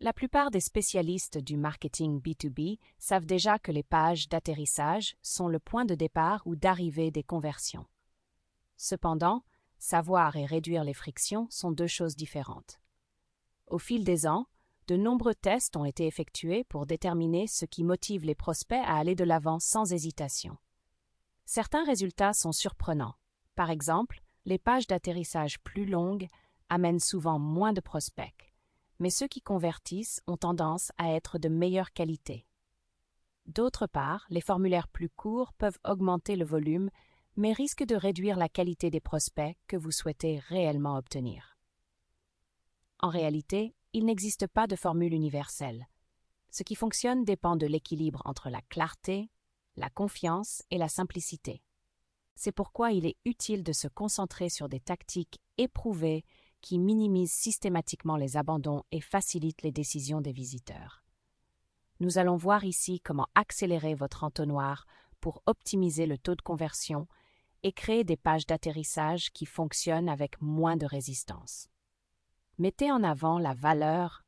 La plupart des spécialistes du marketing B2B savent déjà que les pages d'atterrissage sont le point de départ ou d'arrivée des conversions. Cependant, savoir et réduire les frictions sont deux choses différentes. Au fil des ans, de nombreux tests ont été effectués pour déterminer ce qui motive les prospects à aller de l'avant sans hésitation. Certains résultats sont surprenants. Par exemple, les pages d'atterrissage plus longues amènent souvent moins de prospects, mais ceux qui convertissent ont tendance à être de meilleure qualité. D'autre part, les formulaires plus courts peuvent augmenter le volume, mais risquent de réduire la qualité des prospects que vous souhaitez réellement obtenir. En réalité, il n'existe pas de formule universelle. Ce qui fonctionne dépend de l'équilibre entre la clarté, la confiance et la simplicité. C'est pourquoi il est utile de se concentrer sur des tactiques éprouvées qui minimisent systématiquement les abandons et facilitent les décisions des visiteurs. Nous allons voir ici comment accélérer votre entonnoir pour optimiser le taux de conversion et créer des pages d'atterrissage qui fonctionnent avec moins de résistance. Mettez en avant la valeur,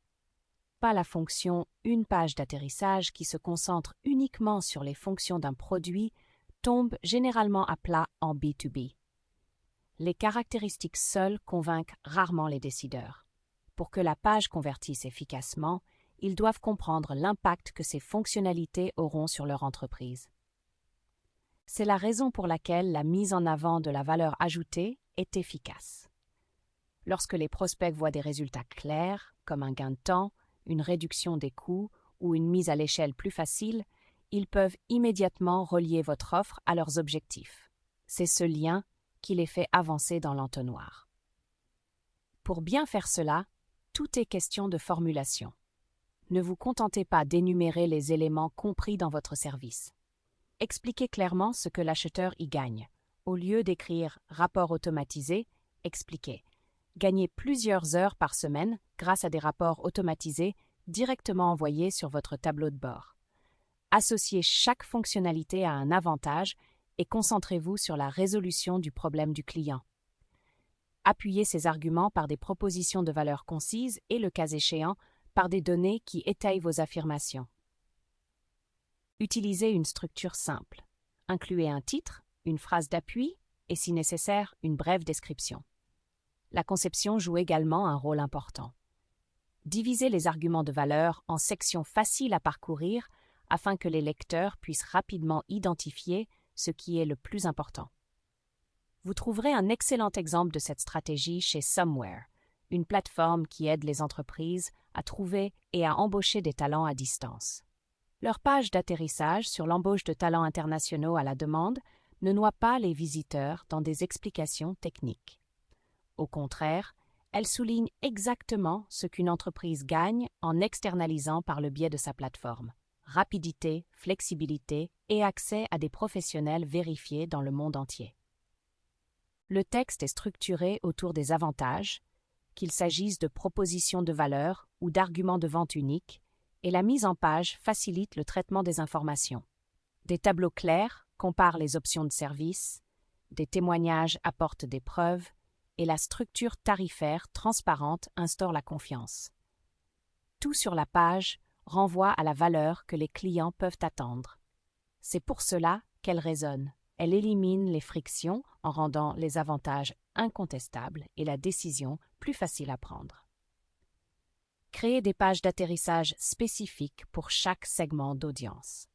pas la fonction « une page d'atterrissage » qui se concentre uniquement sur les fonctions d'un produit tombe généralement à plat en B2B. Les caractéristiques seules convainquent rarement les décideurs. Pour que la page convertisse efficacement, ils doivent comprendre l'impact que ces fonctionnalités auront sur leur entreprise. C'est la raison pour laquelle la mise en avant de la valeur ajoutée est efficace. Lorsque les prospects voient des résultats clairs, comme un gain de temps, une réduction des coûts ou une mise à l'échelle plus facile, ils peuvent immédiatement relier votre offre à leurs objectifs. C'est ce lien qui les fait avancer dans l'entonnoir. Pour bien faire cela, tout est question de formulation. Ne vous contentez pas d'énumérer les éléments compris dans votre service. Expliquez clairement ce que l'acheteur y gagne. Au lieu d'écrire « rapport automatisé », expliquez « gagner plusieurs heures par semaine grâce à des rapports automatisés directement envoyés sur votre tableau de bord ». Associez chaque fonctionnalité à un avantage et concentrez-vous sur la résolution du problème du client. Appuyez ces arguments par des propositions de valeur concises et, le cas échéant, par des données qui étayent vos affirmations. Utilisez une structure simple. Incluez un titre, une phrase d'appui et, si nécessaire, une brève description. La conception joue également un rôle important. Divisez les arguments de valeur en sections faciles à parcourir afin que les lecteurs puissent rapidement identifier ce qui est le plus important. Vous trouverez un excellent exemple de cette stratégie chez Somewhere, une plateforme qui aide les entreprises à trouver et à embaucher des talents à distance. Leur page d'atterrissage sur l'embauche de talents internationaux à la demande ne noie pas les visiteurs dans des explications techniques. Au contraire, elle souligne exactement ce qu'une entreprise gagne en externalisant par le biais de sa plateforme: rapidité, flexibilité et accès à des professionnels vérifiés dans le monde entier. Le texte est structuré autour des avantages, qu'il s'agisse de propositions de valeur ou d'arguments de vente uniques, et la mise en page facilite le traitement des informations. Des tableaux clairs comparent les options de service, des témoignages apportent des preuves, et la structure tarifaire transparente instaure la confiance. Tout sur la page renvoie à la valeur que les clients peuvent attendre. C'est pour cela qu'elle résonne. Elle élimine les frictions en rendant les avantages incontestables et la décision plus facile à prendre. Créez des pages d'atterrissage spécifiques pour chaque segment d'audience.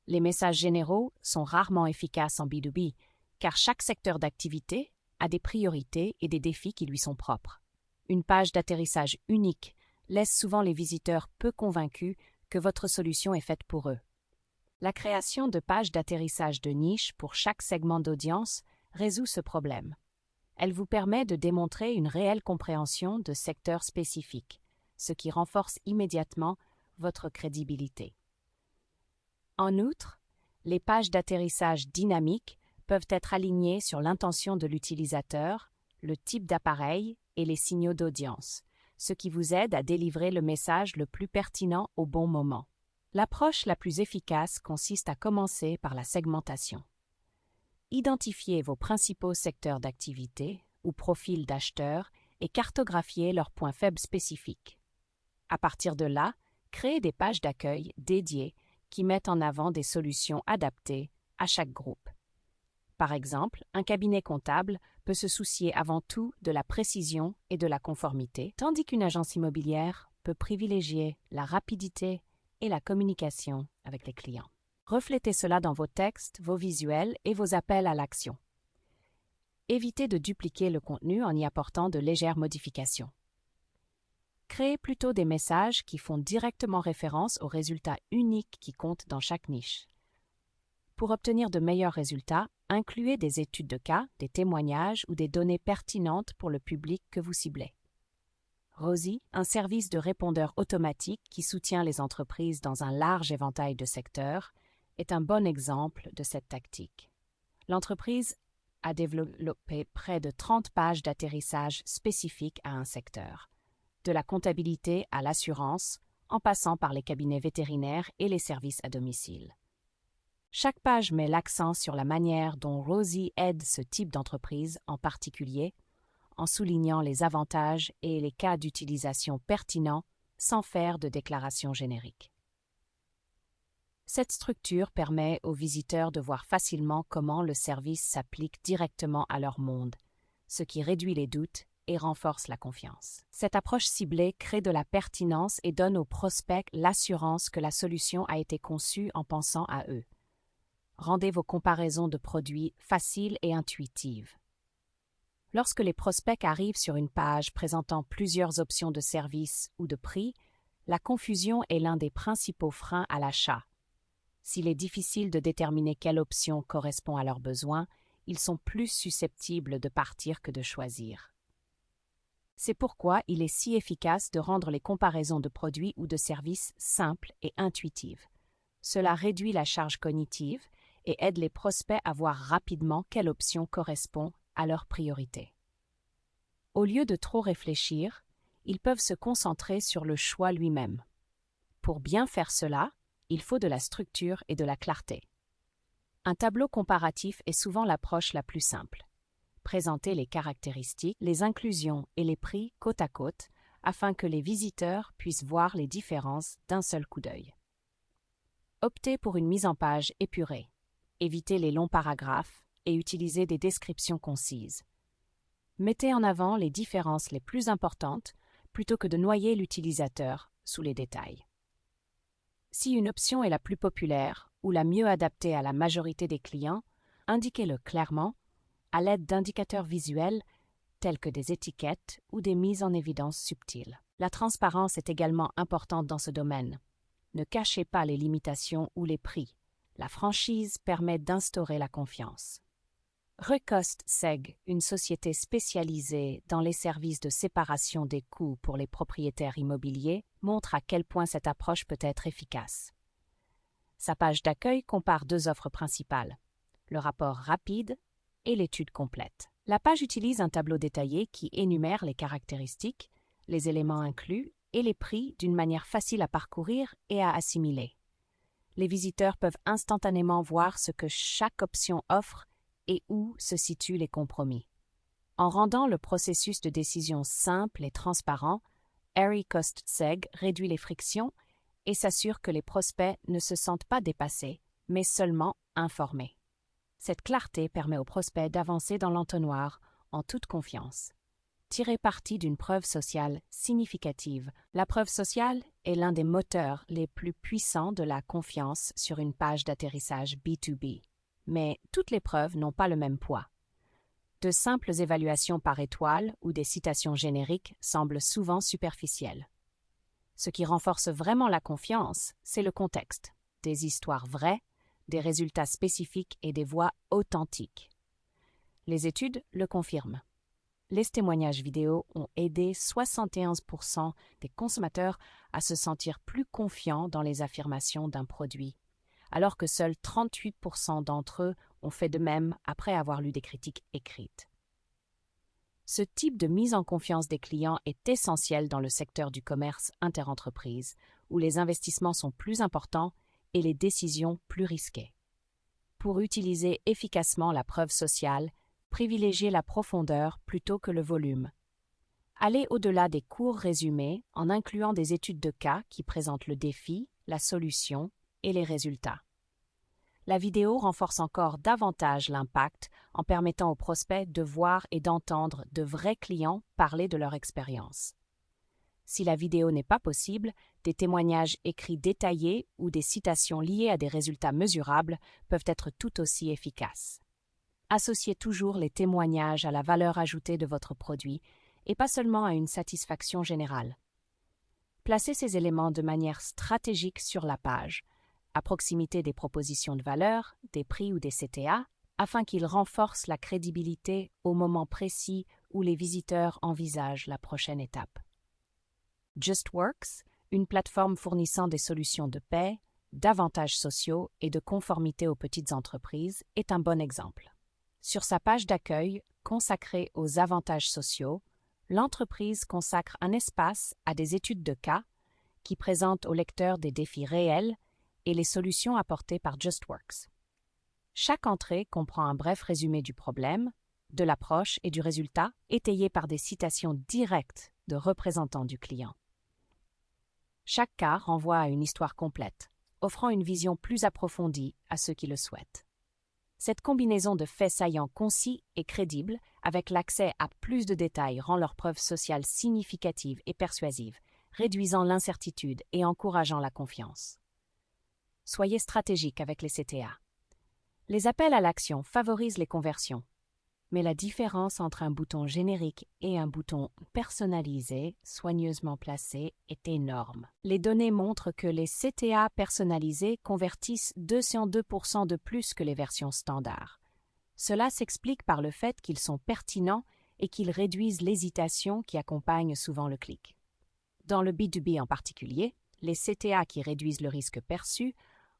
Les messages généraux sont rarement efficaces en B2B, car chaque secteur d'activité a des priorités et des défis qui lui sont propres. Une page d'atterrissage unique laisse souvent les visiteurs peu convaincus que votre solution est faite pour eux. La création de pages d'atterrissage de niche pour chaque segment d'audience résout ce problème. Elle vous permet de démontrer une réelle compréhension de secteurs spécifiques, ce qui renforce immédiatement votre crédibilité. En outre, les pages d'atterrissage dynamiques peuvent être alignées sur l'intention de l'utilisateur, le type d'appareil et les signaux d'audience, ce qui vous aide à délivrer le message le plus pertinent au bon moment. L'approche la plus efficace consiste à commencer par la segmentation. Identifiez vos principaux secteurs d'activité ou profils d'acheteurs et cartographiez leurs points faibles spécifiques. À partir de là, créez des pages d'accueil dédiées qui mettent en avant des solutions adaptées à chaque groupe. Par exemple, un cabinet comptable peut se soucier avant tout de la précision et de la conformité, tandis qu'une agence immobilière peut privilégier la rapidité et la communication avec les clients. Reflétez cela dans vos textes, vos visuels et vos appels à l'action. Évitez de dupliquer le contenu en y apportant de légères modifications. Créez plutôt des messages qui font directement référence aux résultats uniques qui comptent dans chaque niche. Pour obtenir de meilleurs résultats, incluez des études de cas, des témoignages ou des données pertinentes pour le public que vous ciblez. Rosie, un service de répondeur automatique qui soutient les entreprises dans un large éventail de secteurs, est un bon exemple de cette tactique. L'entreprise a développé près de 30 pages d'atterrissage spécifiques à un secteur, de la comptabilité à l'assurance, en passant par les cabinets vétérinaires et les services à domicile. Chaque page met l'accent sur la manière dont Rosie aide ce type d'entreprise en particulier, en soulignant les avantages et les cas d'utilisation pertinents sans faire de déclaration générique. Cette structure permet aux visiteurs de voir facilement comment le service s'applique directement à leur monde, ce qui réduit les doutes et renforce la confiance. Cette approche ciblée crée de la pertinence et donne aux prospects l'assurance que la solution a été conçue en pensant à eux. Rendez vos comparaisons de produits faciles et intuitives. Lorsque les prospects arrivent sur une page présentant plusieurs options de services ou de prix, la confusion est l'un des principaux freins à l'achat. S'il est difficile de déterminer quelle option correspond à leurs besoins, ils sont plus susceptibles de partir que de choisir. C'est pourquoi il est si efficace de rendre les comparaisons de produits ou de services simples et intuitives. Cela réduit la charge cognitive et aide les prospects à voir rapidement quelle option correspond à leurs priorités. Au lieu de trop réfléchir, ils peuvent se concentrer sur le choix lui-même. Pour bien faire cela, il faut de la structure et de la clarté. Un tableau comparatif est souvent l'approche la plus simple. Présentez les caractéristiques, les inclusions et les prix côte à côte afin que les visiteurs puissent voir les différences d'un seul coup d'œil. Optez pour une mise en page épurée. Évitez les longs paragraphes et utilisez des descriptions concises. Mettez en avant les différences les plus importantes plutôt que de noyer l'utilisateur sous les détails. Si une option est la plus populaire ou la mieux adaptée à la majorité des clients, indiquez-le clairement à l'aide d'indicateurs visuels tels que des étiquettes ou des mises en évidence subtiles. La transparence est également importante dans ce domaine. Ne cachez pas les limitations ou les prix. La franchise permet d'instaurer la confiance. Rekost Seg, une société spécialisée dans les services de séparation des coûts pour les propriétaires immobiliers, montre à quel point cette approche peut être efficace. Sa page d'accueil compare deux offres principales, le rapport rapide et l'étude complète. La page utilise un tableau détaillé qui énumère les caractéristiques, les éléments inclus et les prix d'une manière facile à parcourir et à assimiler. Les visiteurs peuvent instantanément voir ce que chaque option offre et où se situent les compromis. En rendant le processus de décision simple et transparent, Rekost Seg réduit les frictions et s'assure que les prospects ne se sentent pas dépassés, mais seulement informés. Cette clarté permet aux prospects d'avancer dans l'entonnoir en toute confiance. Tirez parti d'une preuve sociale significative. La preuve sociale est l'un des moteurs les plus puissants de la confiance sur une page d'atterrissage B2B. Mais toutes les preuves n'ont pas le même poids. De simples évaluations par étoile ou des citations génériques semblent souvent superficielles. Ce qui renforce vraiment la confiance, c'est le contexte, des histoires vraies, des résultats spécifiques et des voix authentiques. Les études le confirment. Les témoignages vidéo ont aidé 71% des consommateurs à se sentir plus confiants dans les affirmations d'un produit, alors que seuls 38% d'entre eux ont fait de même après avoir lu des critiques écrites. Ce type de mise en confiance des clients est essentiel dans le secteur du commerce interentreprises, où les investissements sont plus importants et les décisions plus risquées. Pour utiliser efficacement la preuve sociale, privilégiez la profondeur plutôt que le volume. Allez au-delà des courts résumés en incluant des études de cas qui présentent le défi, la solution et les résultats. La vidéo renforce encore davantage l'impact en permettant aux prospects de voir et d'entendre de vrais clients parler de leur expérience. Si la vidéo n'est pas possible, des témoignages écrits détaillés ou des citations liées à des résultats mesurables peuvent être tout aussi efficaces. Associez toujours les témoignages à la valeur ajoutée de votre produit et pas seulement à une satisfaction générale. Placez ces éléments de manière stratégique sur la page, à proximité des propositions de valeur, des prix ou des CTA, afin qu'ils renforcent la crédibilité au moment précis où les visiteurs envisagent la prochaine étape. JustWorks, une plateforme fournissant des solutions de paie, d'avantages sociaux et de conformité aux petites entreprises, est un bon exemple. Sur sa page d'accueil consacrée aux avantages sociaux, l'entreprise consacre un espace à des études de cas qui présentent aux lecteurs des défis réels et les solutions apportées par JustWorks. Chaque entrée comprend un bref résumé du problème, de l'approche et du résultat, étayé par des citations directes de représentants du client. Chaque cas renvoie à une histoire complète, offrant une vision plus approfondie à ceux qui le souhaitent. Cette combinaison de faits saillants concis et crédibles, avec l'accès à plus de détails, rend leur preuve sociale significative et persuasive, réduisant l'incertitude et encourageant la confiance. Soyez stratégique avec les CTA. Les appels à l'action favorisent les conversions, mais la différence entre un bouton générique et un bouton personnalisé, soigneusement placé, est énorme. Les données montrent que les CTA personnalisés convertissent 202% de plus que les versions standards. Cela s'explique par le fait qu'ils sont pertinents et qu'ils réduisent l'hésitation qui accompagne souvent le clic. Dans le B2B en particulier, les CTA qui réduisent le risque perçu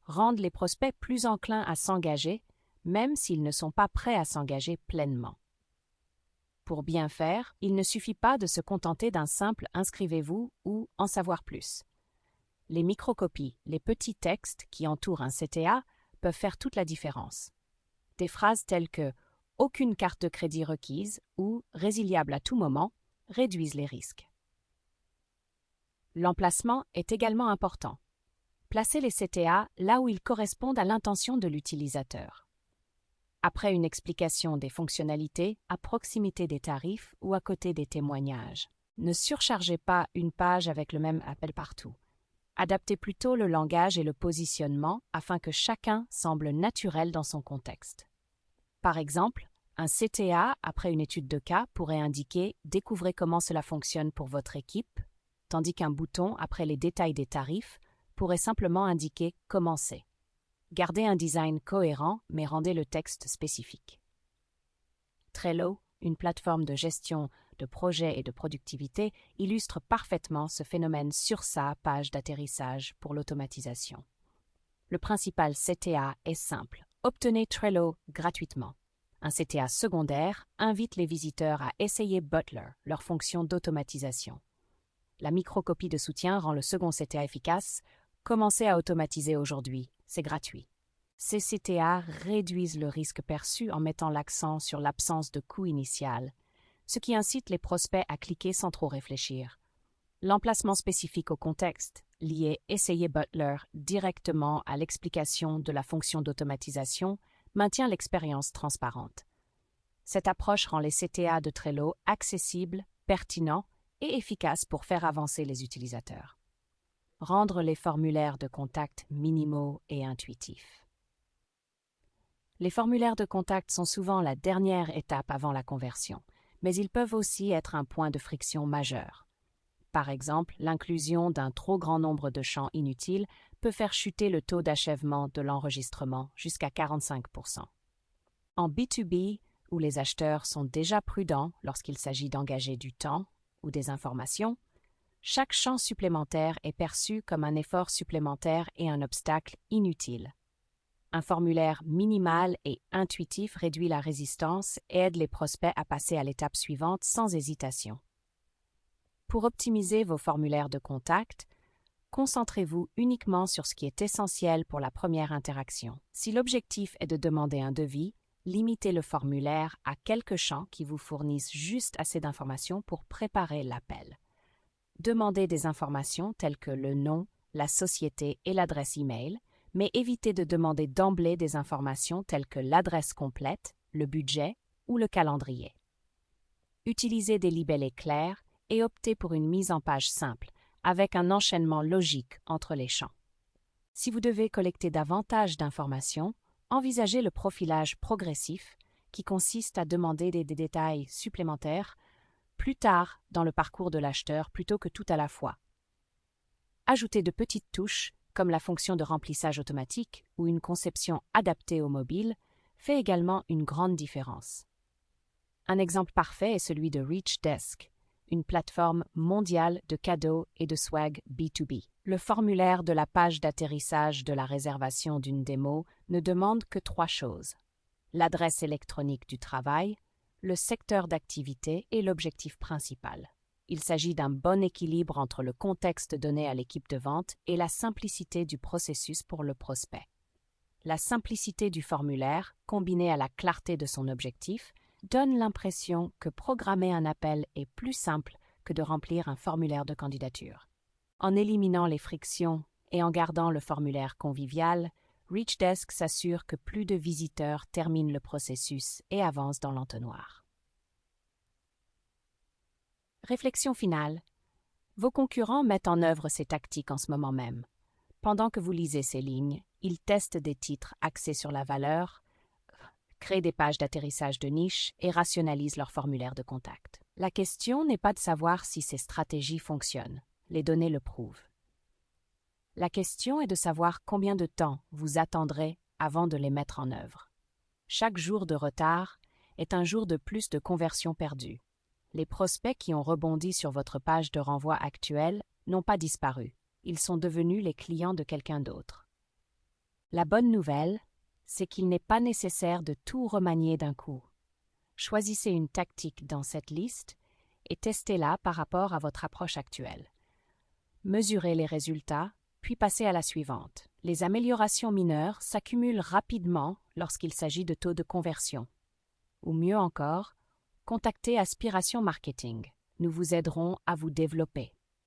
rendent les prospects plus enclins à s'engager, même s'ils ne sont pas prêts à s'engager pleinement. Pour bien faire, il ne suffit pas de se contenter d'un simple « inscrivez-vous » ou « en savoir plus ». Les microcopies, les petits textes qui entourent un CTA peuvent faire toute la différence. Des phrases telles que « aucune carte de crédit requise » ou « résiliable à tout moment » réduisent les risques. L'emplacement est également important. Placez les CTA là où ils correspondent à l'intention de l'utilisateur. Après une explication des fonctionnalités, à proximité des tarifs ou à côté des témoignages. Ne surchargez pas une page avec le même appel partout. Adaptez plutôt le langage et le positionnement afin que chacun semble naturel dans son contexte. Par exemple, un CTA après une étude de cas pourrait indiquer « Découvrez comment cela fonctionne pour votre équipe », tandis qu'un bouton après les détails des tarifs pourrait simplement indiquer « Commencez ». Gardez un design cohérent, mais rendez le texte spécifique. Trello, une plateforme de gestion de projets et de productivité, illustre parfaitement ce phénomène sur sa page d'atterrissage pour l'automatisation. Le principal CTA est simple. Obtenez Trello gratuitement. Un CTA secondaire invite les visiteurs à essayer Butler, leur fonction d'automatisation. La microcopie de soutien rend le second CTA efficace. Commencez à automatiser aujourd'hui, c'est gratuit. Ces CTA réduisent le risque perçu en mettant l'accent sur l'absence de coût initial, ce qui incite les prospects à cliquer sans trop réfléchir. L'emplacement spécifique au contexte, lié Essayer Butler directement à l'explication de la fonction d'automatisation, maintient l'expérience transparente. Cette approche rend les CTA de Trello accessibles, pertinents et efficaces pour faire avancer les utilisateurs. Rendre les formulaires de contact minimaux et intuitifs. Les formulaires de contact sont souvent la dernière étape avant la conversion, mais ils peuvent aussi être un point de friction majeur. Par exemple, l'inclusion d'un trop grand nombre de champs inutiles peut faire chuter le taux d'achèvement de l'enregistrement jusqu'à 45%. En B2B, où les acheteurs sont déjà prudents lorsqu'il s'agit d'engager du temps ou des informations, chaque champ supplémentaire est perçu comme un effort supplémentaire et un obstacle inutile. Un formulaire minimal et intuitif réduit la résistance et aide les prospects à passer à l'étape suivante sans hésitation. Pour optimiser vos formulaires de contact, concentrez-vous uniquement sur ce qui est essentiel pour la première interaction. Si l'objectif est de demander un devis, limitez le formulaire à quelques champs qui vous fournissent juste assez d'informations pour préparer l'appel. Demandez des informations telles que le nom, la société et l'adresse e-mail, mais évitez de demander d'emblée des informations telles que l'adresse complète, le budget ou le calendrier. Utilisez des libellés clairs et optez pour une mise en page simple, avec un enchaînement logique entre les champs. Si vous devez collecter davantage d'informations, envisagez le profilage progressif, qui consiste à demander des détails supplémentaires plus tard dans le parcours de l'acheteur plutôt que tout à la fois. Ajoutez de petites touches, comme la fonction de remplissage automatique ou une conception adaptée au mobile, fait également une grande différence. Un exemple parfait est celui de ReachDesk, une plateforme mondiale de cadeaux et de swag B2B. Le formulaire de la page d'atterrissage de la réservation d'une démo ne demande que 3 choses: l'adresse électronique du travail, le secteur d'activité et l'objectif principal. Il s'agit d'un bon équilibre entre le contexte donné à l'équipe de vente et la simplicité du processus pour le prospect. La simplicité du formulaire, combinée à la clarté de son objectif, donne l'impression que programmer un appel est plus simple que de remplir un formulaire de candidature. En éliminant les frictions et en gardant le formulaire convivial, ReachDesk s'assure que plus de visiteurs terminent le processus et avancent dans l'entonnoir. Réflexion finale. Vos concurrents mettent en œuvre ces tactiques en ce moment même. Pendant que vous lisez ces lignes, ils testent des titres axés sur la valeur, créent des pages d'atterrissage de niche et rationalisent leur formulaire de contact. La question n'est pas de savoir si ces stratégies fonctionnent. Les données le prouvent. La question est de savoir combien de temps vous attendrez avant de les mettre en œuvre. Chaque jour de retard est un jour de plus de conversion perdue. Les prospects qui ont rebondi sur votre page de renvoi actuelle n'ont pas disparu. Ils sont devenus les clients de quelqu'un d'autre. La bonne nouvelle, c'est qu'il n'est pas nécessaire de tout remanier d'un coup. Choisissez une tactique dans cette liste et testez-la par rapport à votre approche actuelle. Mesurez les résultats, puis passez à la suivante. Les améliorations mineures s'accumulent rapidement lorsqu'il s'agit de taux de conversion. Ou mieux encore, contactez Aspiration Marketing. Nous vous aiderons à vous développer.